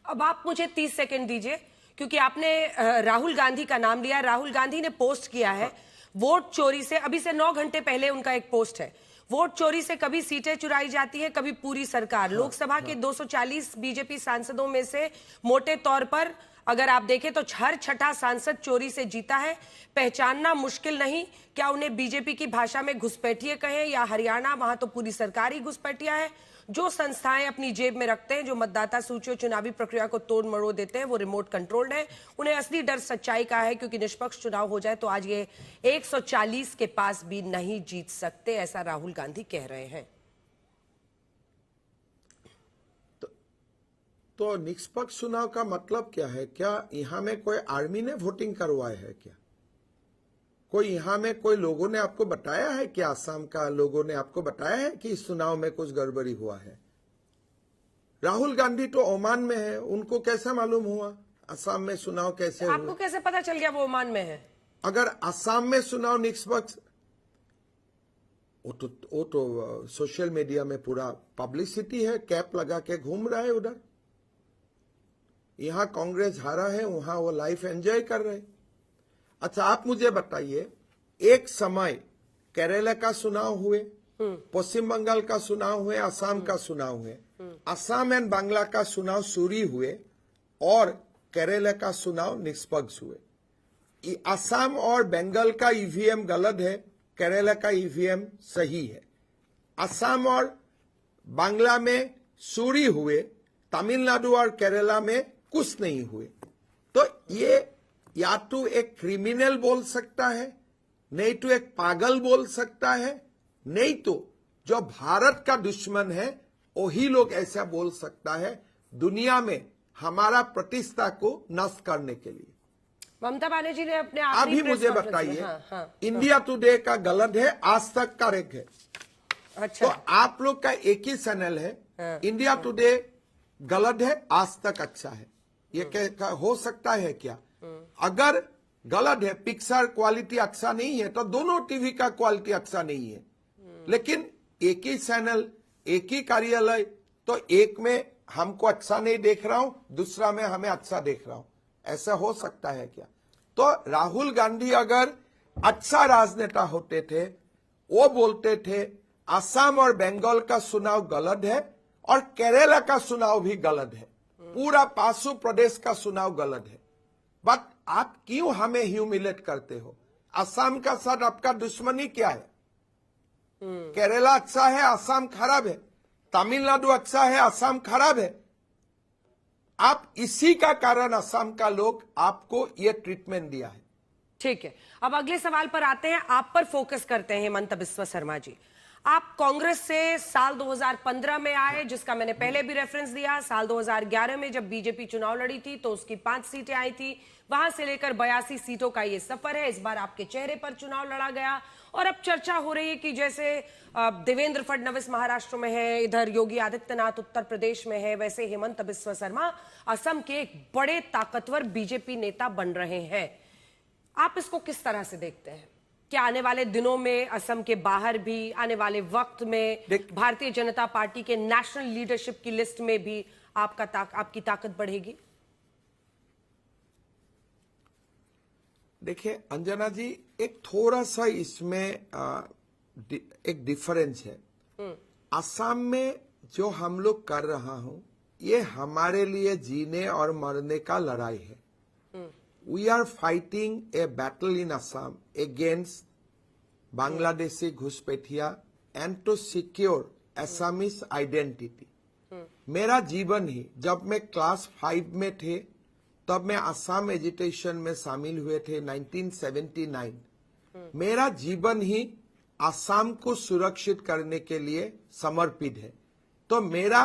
अब आप मुझे 30 सेकंड दीजिए, क्योंकि आपने राहुल गांधी का नाम लिया। राहुल गांधी ने पोस्ट किया है वोट चोरी से, अभी से 9 घंटे पहले उनका एक पोस्ट है, वोट चोरी से कभी सीटें चुराई जाती है, कभी पूरी सरकार। लोकसभा के 240 बीजेपी सांसदों में से मोटे तौर पर अगर आप देखें तो हर छठा सांसद चोरी से जीता है। पहचानना मुश्किल नहीं, क्या उन्हें बीजेपी की भाषा में घुसपैठिए कहें या हरियाणा, वहां तो पूरी सरकार ही घुसपैठिया है। जो संस्थाएं अपनी जेब में रखते हैं, जो मतदाता सूची और चुनावी प्रक्रिया को तोड़ मरोड़ देते हैं, वो रिमोट कंट्रोल्ड है। उन्हें असली डर सच्चाई का है, क्योंकि निष्पक्ष चुनाव हो जाए तो आज ये 140 के पास भी नहीं जीत सकते, ऐसा राहुल गांधी कह रहे हैं। तो निष्पक्ष चुनाव का मतलब क्या है? क्या यहां में कोई आर्मी ने वोटिंग करवाया है क्या? कोई यहां में कोई लोगों ने आपको बताया है कि असम का लोगों ने आपको बताया है कि इस चुनाव में कुछ गड़बड़ी हुआ है? राहुल गांधी तो ओमान में है, उनको कैसे मालूम हुआ असम में चुनाव कैसे हुआ? आपको कैसे पता चल गया वो ओमान में है? अगर असम में चुनाव निष्पक्ष, वो तो सोशल मीडिया में पूरा पब्लिसिटी है, कैप लगा के घूम रहा है उधर। यहां कांग्रेस हारा है, वहां वो लाइफ एंजॉय कर रहे। अच्छा, आप मुझे बताइए, एक समय केरला का चुनाव हुए, पश्चिम बंगाल का चुनाव हुए, असम का चुनाव हुए, असम एंड बांग्ला का चुनाव चोरी हुए और केरला का चुनाव निष्पक्ष हुए। असम और बंगाल का ईवीएम गलत है, केरला का ईवीएम सही है। असम और बांग्ला में चोरी हुए, तमिलनाडु और केरला में कुछ नहीं हुए। तो ये या तो एक क्रिमिनल बोल सकता है, नहीं तो एक पागल बोल सकता है, नहीं तो जो भारत का दुश्मन है वही लोग ऐसा बोल सकता है, दुनिया में हमारा प्रतिष्ठा को नष्ट करने के लिए। ममता बनर्जी ने अपने अभी मुझे बताइए, इंडिया टुडे का गलत है, आज तक करेक्ट है। अच्छा, तो आप लोग का एक ही चैनल है, इंडिया टुडे गलत है, आज तक अच्छा है, ये हो सकता है क्या? अगर गलत है, पिक्चर क्वालिटी अच्छा नहीं है, तो दोनों टीवी का क्वालिटी अच्छा नहीं है। लेकिन एक ही चैनल, एक ही कार्यालय, तो एक में हमको अच्छा नहीं देख रहा हूं, दूसरा में हमें अच्छा देख रहा हूं, ऐसा हो सकता है क्या? तो राहुल गांधी अगर अच्छा राजनेता होते थे, वो बोलते थे असम और बंगाल का चुनाव गलत है और केरला का चुनाव भी गलत है, पूरा पासु प्रदेश का चुनाव गलत है। बट आप क्यों हमें ह्यूमिलेट करते हो? असम का साथ आपका दुश्मनी क्या है? केरला अच्छा है, असम खराब है, तमिलनाडु अच्छा है, असम खराब है। आप इसी का कारण असम का लोग आपको ये ट्रीटमेंट दिया है। ठीक है, अब अगले सवाल पर आते हैं, आप पर फोकस करते हैं। हेमंत बिस्वा शर्मा जी, आप कांग्रेस से साल 2015 में आए, जिसका मैंने पहले भी रेफरेंस दिया। साल 2011 में जब बीजेपी चुनाव लड़ी थी तो उसकी 5 सीटें आई थी, वहां से लेकर 82 सीटों का ये सफर है। इस बार आपके चेहरे पर चुनाव लड़ा गया और अब चर्चा हो रही है कि जैसे देवेंद्र फडणवीस महाराष्ट्र में है, इधर योगी आदित्यनाथ उत्तर प्रदेश में है, वैसे हेमंत बिस्वा शर्मा असम के एक बड़े ताकतवर बीजेपी नेता बन रहे हैं। आप इसको किस तरह से देखते हैं? क्या आने वाले दिनों में असम के बाहर भी, आने वाले वक्त में भारतीय जनता पार्टी के नेशनल लीडरशिप की लिस्ट में भी आपकी ताकत बढ़ेगी? देखिए अंजना जी, एक थोड़ा सा इसमें एक डिफरेंस है। असम में जो हम लोग कर रहा हूं, ये हमारे लिए जीने और मरने का लड़ाई है। We are fighting a battle in Assam against Bangladeshi घुसपैठिया and to secure Assamese identity। मेरा जीवन ही, जब मैं क्लास 5 में थे तब मैं असम एजुटेशन में शामिल हुए थे 1979। मेरा जीवन ही असम को सुरक्षित करने के लिए समर्पित है। तो मेरा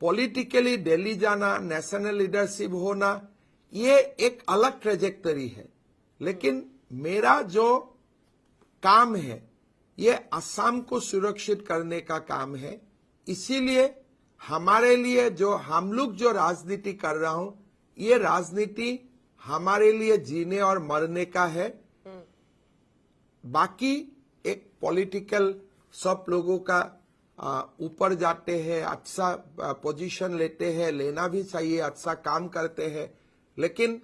पॉलिटिकली दिल्ली जाना, नेशनल लीडरशिप होना, ये एक अलग ट्रेजेक्टरी है, लेकिन मेरा जो काम है ये असम को सुरक्षित करने का काम है। इसीलिए हमारे लिए जो हम लोग जो राजनीति कर रहा हूं, ये राजनीति हमारे लिए जीने और मरने का है। बाकी एक पॉलिटिकल सब लोगों का ऊपर जाते हैं, अच्छा पोजीशन लेते हैं, लेना भी चाहिए, अच्छा काम करते हैं। लेकिन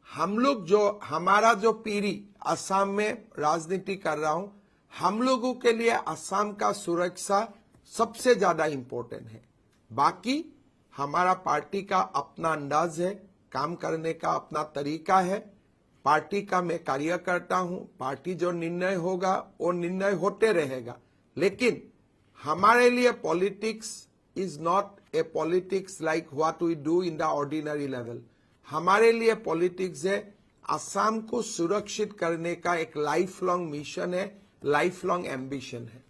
हम लोग हमारा जो पीढ़ी असम में राजनीति कर रहा हूं, हम लोगों के लिए असम का सुरक्षा सबसे ज्यादा इंपॉर्टेंट है। बाकी हमारा पार्टी का अपना अंदाज है, काम करने का अपना तरीका है। पार्टी का मैं कार्यकर्ता हूं, पार्टी जो निर्णय होगा वो निर्णय होते रहेगा। लेकिन हमारे लिए politics is not a politics like what we do in the ordinary level. हमारे लिए पॉलिटिक्स है असम को सुरक्षित करने का एक लाइफ लॉन्ग मिशन है, लाइफ लॉन्ग एम्बिशन है।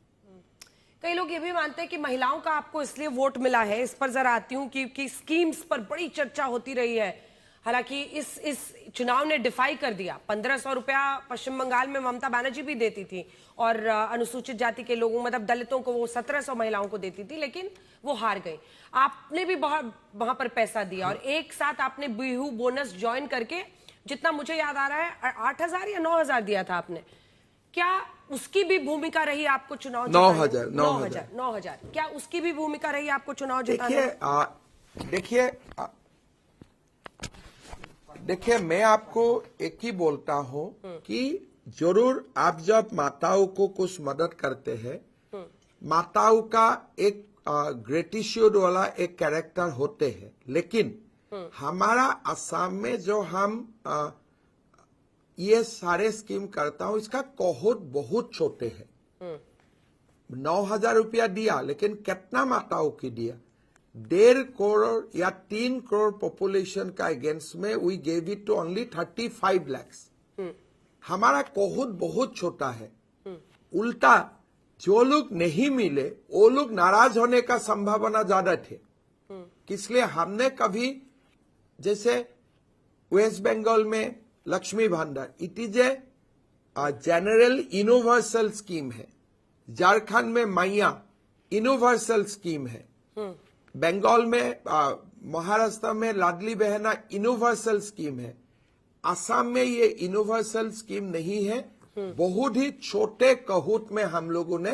कई लोग ये भी मानते हैं कि महिलाओं का आपको इसलिए वोट मिला है, इस पर जरा आती हूं कि स्कीम्स पर बड़ी चर्चा होती रही है। हालांकि इस चुनाव ने डिफाई कर दिया। 1500 रुपया पश्चिम बंगाल में ममता बनर्जी भी देती थी और अनुसूचित जाति के लोगों, मतलब दलितों को वो 1700 महिलाओं को देती थी, लेकिन वो हार गई। आपने भी वहां पर पैसा दिया और एक साथ आपने बिहू बोनस ज्वाइन करके, जितना मुझे याद आ रहा है 8000 या 9000 दिया था आपने। क्या उसकी भी भूमिका रही आपको चुनाव? 9000। क्या उसकी भी भूमिका रही आपको चुनाव जिताने? देखिए मैं आपको एक ही बोलता हूं कि जरूर आप जब माताओं को कुछ मदद करते हैं, माताओं का एक ग्रेटिट्यूड वाला एक कैरेक्टर होते हैं। लेकिन हमारा असम में जो हम ये सारे स्कीम करता हूं, इसका कोहूट बहुत छोटे हैं। 9000 रुपया दिया, लेकिन कितना माताओं की दिया? 1.5 करोड़ या 3 करोड़ पॉपुलेशन का अगेंस्ट में we gave it to only 35 lakhs। हमारा कोहूट बहुत छोटा है। उल्टा जो लोग नहीं मिले वो लोग नाराज होने का संभावना ज्यादा थे। इसलिए हमने कभी, जैसे वेस्ट बंगाल में लक्ष्मी भंडार, it is a general universal scheme है। झारखंड में मैया यूनिवर्सल स्कीम है। बंगाल में, महाराष्ट्र में लाडली बहना यूनिवर्सल स्कीम है। असम में ये यूनिवर्सल स्कीम नहीं है। बहुत ही छोटे कहूट में हम लोगों ने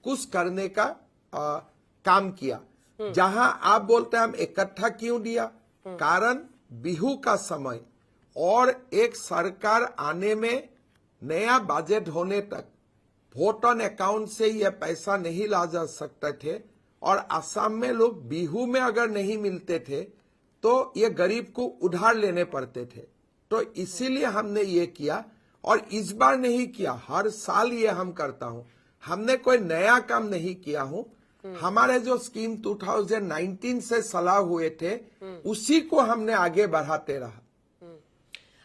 कुछ करने का काम किया। जहां आप बोलते हैं हम इकट्ठा क्यों दिया, कारण बिहू का समय और एक सरकार आने में, नया बजट होने तक वोट ऑन अकाउंट से यह पैसा नहीं ला जा सकते थे। और असम में लोग बिहू में अगर नहीं मिलते थे तो ये गरीब को उधार लेने पड़ते थे। तो इसीलिए हमने ये किया और इस बार नहीं किया, हर साल ये हम करता हूं। हमने कोई नया काम नहीं किया हूं। हमारे जो स्कीम 2019 से सलाह हुए थे उसी को हमने आगे बढ़ाते रहा।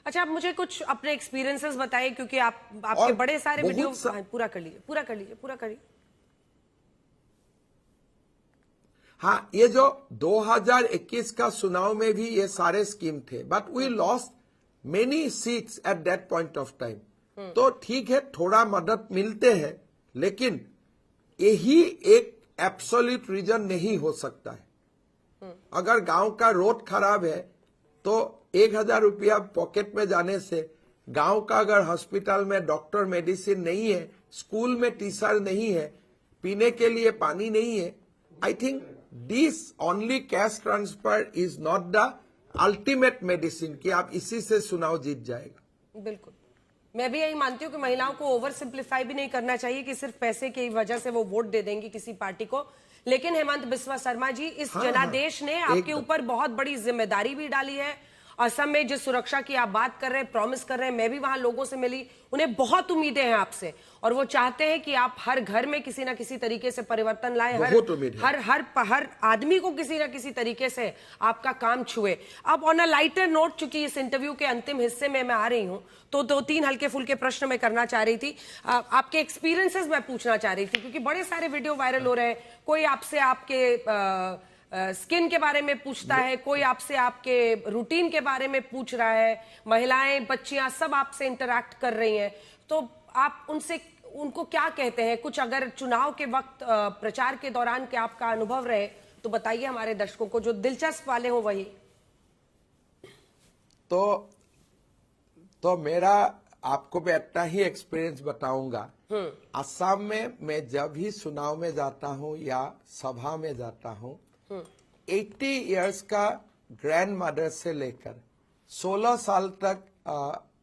अच्छा, आप मुझे कुछ अपने एक्सपीरियंसेस बताइए, क्योंकि आपके बड़े सारे वीडियो पूरा कर लीजिए। हाँ, ये जो 2021 का चुनाव में भी ये सारे स्कीम थे, but we lost many seats at that point of time. तो ठीक है, थोड़ा मदद मिलते हैं, लेकिन यही एक एब्सोल्यूट रीजन नहीं हो सकता है। अगर गांव का रोड खराब है तो 1000 रुपया पॉकेट में जाने से, गांव का अगर हॉस्पिटल में डॉक्टर मेडिसिन नहीं है, स्कूल में टीचर नहीं है, पीने के लिए पानी नहीं है, I think this only cash transfer is not the ultimate medicine कि आप इसी से चुनाव जीत जाएगा। बिल्कुल, मैं भी यही मानती हूँ कि महिलाओं को ओवर सिंप्लीफाई भी नहीं करना चाहिए कि सिर्फ पैसे की वजह से वो वोट दे देंगी किसी पार्टी को। लेकिन हेमंत बिस्वा शर्मा जी, इस जनादेश ने आपके ऊपर बहुत बड़ी जिम्मेदारी भी डाली है। असम में जिस सुरक्षा की आप बात कर रहे हैं, प्रॉमिस कर रहे हैं, मैं भी वहां लोगों से मिली, उन्हें बहुत उम्मीदें हैं आपसे और वो चाहते हैं कि आप हर घर में किसी ना किसी तरीके से परिवर्तन लाएं, हर आदमी को किसी ना किसी तरीके से आपका काम छुए। अब ऑन अ लाइटर नोट, चूंकि इस इंटरव्यू के अंतिम हिस्से में मैं आ रही हूं, तो 2-3 हल्के फुल्के प्रश्न मैं करना चाह रही थी। आपके एक्सपीरियंसेस मैं पूछना चाह रही थी, क्योंकि बड़े सारे वीडियो वायरल हो रहे हैं। कोई आपसे आपके स्किन के बारे में पूछता है, कोई आपसे आपके रूटीन के बारे में पूछ रहा है, महिलाएं, बच्चियां सब आपसे इंटरैक्ट कर रही हैं। तो आप उनको क्या कहते हैं? कुछ अगर चुनाव के वक्त प्रचार के दौरान के आपका अनुभव रहे तो बताइए हमारे दर्शकों को, जो दिलचस्प वाले हो वही। तो मेरा आपको मैं इतना ही एक्सपीरियंस बताऊंगा। असम में मैं जब भी चुनाव में जाता हूं या सभा में जाता हूं, 80 इयर्स का ग्रैंड मदर से लेकर 16 साल तक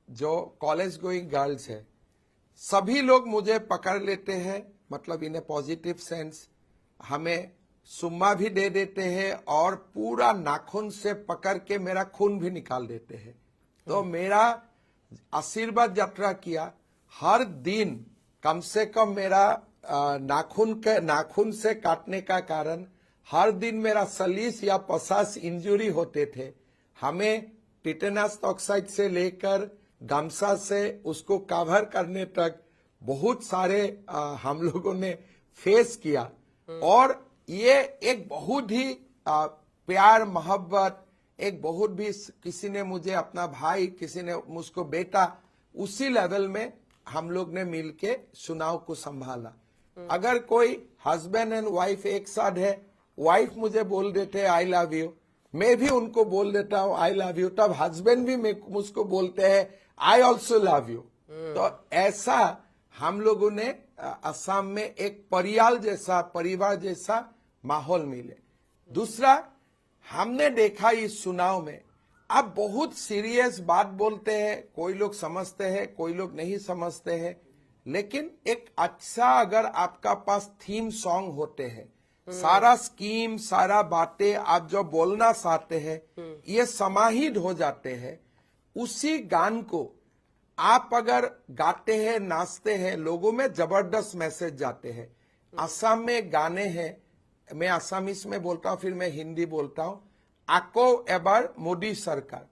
जो कॉलेज गोइंग गर्ल्स है, सभी लोग मुझे पकड़ लेते हैं, मतलब इन ए पॉजिटिव सेंस। हमें सुम्मा भी दे देते हैं और पूरा नाखून से पकड़ के मेरा खून भी निकाल देते हैं। तो मेरा आशीर्वाद यात्रा किया, हर दिन कम से कम मेरा नाखून से काटने का कारण हर दिन मेरा 40 या 50 इंजुरी होते थे। हमें टिटेनस टॉक्साइड से लेकर गमसा से उसको कवर करने तक बहुत सारे हम लोगों ने फेस किया। और ये एक बहुत ही प्यार मोहब्बत, एक बहुत भी, किसी ने मुझे अपना भाई, किसी ने मुझको बेटा, उसी लेवल में हम लोग ने मिलके चुनाव को संभाला। अगर कोई हस्बैंड एंड वाइफ एक साथ है, वाइफ मुझे बोल देते हैं आई लव यू, मैं भी उनको बोल देता हूँ आई लव यू, तब हस्बैंड भी मुझको बोलते हैं आई ऑल्सो लव यू। तो ऐसा हम लोगों ने असम में एक परिवार जैसा माहौल मिले। दूसरा, हमने देखा इस चुनाव में अब बहुत सीरियस बात बोलते हैं, कोई लोग समझते हैं, कोई लोग नहीं समझते हैं, लेकिन एक अच्छा अगर आपका पास थीम सॉन्ग होते हैं, सारा स्कीम, सारा बातें आप जो बोलना चाहते हैं ये समाहित हो जाते हैं। उसी गान को आप अगर गाते हैं, नाचते हैं, लोगों में जबरदस्त मैसेज जाते हैं। असम में गाने हैं, मैं असमीज में बोलता हूं, फिर मैं हिंदी बोलता हूं। आको एबार मोदी सरकार,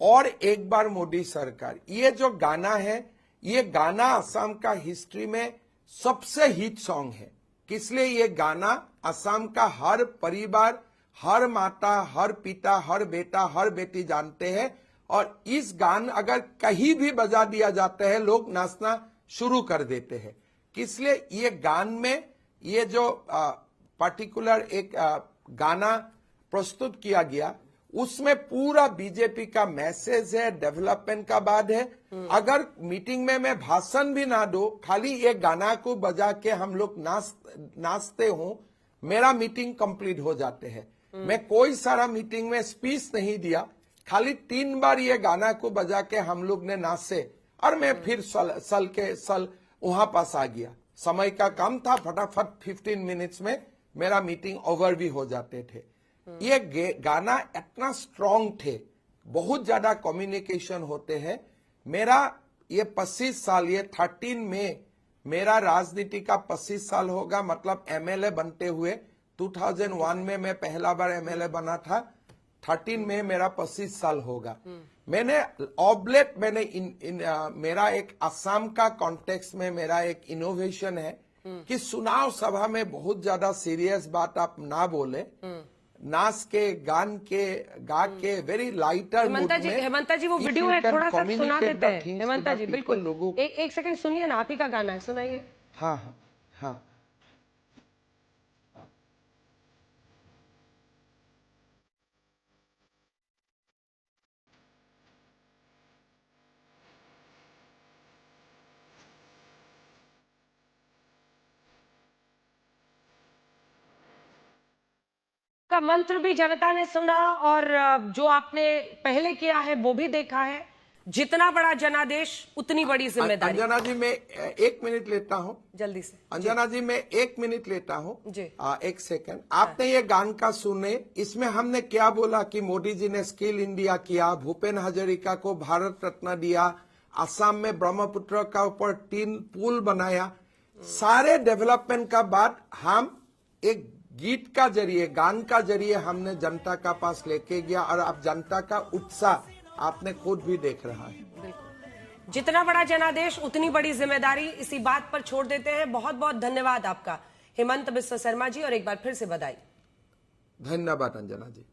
और एक बार मोदी सरकार, ये जो गाना है, ये गाना असम का हिस्ट्री में सबसे हिट सॉन्ग है। किसलिए ये गाना असम का हर परिवार, हर माता, हर पिता, हर बेटा, हर बेटी जानते हैं। और इस गान अगर कहीं भी बजा दिया जाता है, लोग नाचना शुरू कर देते हैं। किसलिए ये गान में ये जो पर्टिकुलर एक गाना प्रस्तुत किया गया, उसमें पूरा बीजेपी का मैसेज है, डेवलपमेंट का बात है। अगर मीटिंग में मैं भाषण भी ना दो, खाली ये गाना को बजा के हम लोग नाचते हो, मेरा मीटिंग कंप्लीट हो जाते हैं। मैं कोई सारा मीटिंग में स्पीच नहीं दिया, खाली 3 बार ये गाना को बजा के हम लोग ने नाचे और मैं फिर सल वहां पास आ गया। समय का कम था, फटाफट 15 मिनट्स में मेरा मीटिंग ओवर भी हो जाते थे। ये गाना इतना स्ट्रांग थे, बहुत ज्यादा कम्युनिकेशन होते हैं। मेरा ये 25 साल, ये 13 में मेरा राजनीति का 25 साल होगा, मतलब एमएलए बनते हुए 2001 में मैं पहला बार एमएलए बना था, 13 में मेरा 25 साल होगा। मैंने ऑब्लेट मेरा एक असम का कॉन्टेक्स्ट में मेरा एक इनोवेशन है कि चुनाव सभा में बहुत ज्यादा सीरियस बात आप ना बोले, नाच के, गान के, गा के, वेरी लाइटर मूड में। हेमंता जी वो वीडियो है, थोड़ा सा सुना देते हैं। हेमंता जी बिल्कुल, एक सेकंड सुनिए ना, आप ही का गाना है, सुनाइए। हाँ हाँ हाँ। का मंत्र भी जनता ने सुना और जो आपने पहले किया है वो भी देखा है। जितना बड़ा जनादेश उतनी बड़ी जिम्मेदारी। अंजना जी मैं 1 मिनट लेता हूँ, जल्दी से। अंजना जी मैं 1 मिनट लेता हूँ जी। 1 सेकंड। आपने ये गान का सुने, इसमें हमने क्या बोला कि मोदी जी ने स्किल इंडिया किया, भूपेन हजारिका को भारत रत्न दिया, असम में ब्रह्मपुत्र का ऊपर 3 पुल बनाया। सारे डेवलपमेंट का बात हम एक गीत का जरिए, गान का जरिए हमने जनता का पास लेके गया, और अब जनता का उत्साह आपने खुद भी देख रहा है। बिल्कुल, जितना बड़ा जनादेश उतनी बड़ी जिम्मेदारी, इसी बात पर छोड़ देते हैं। बहुत बहुत धन्यवाद आपका हेमंत बिस्वा शर्मा जी, और एक बार फिर से बधाई। धन्यवाद अंजना जी।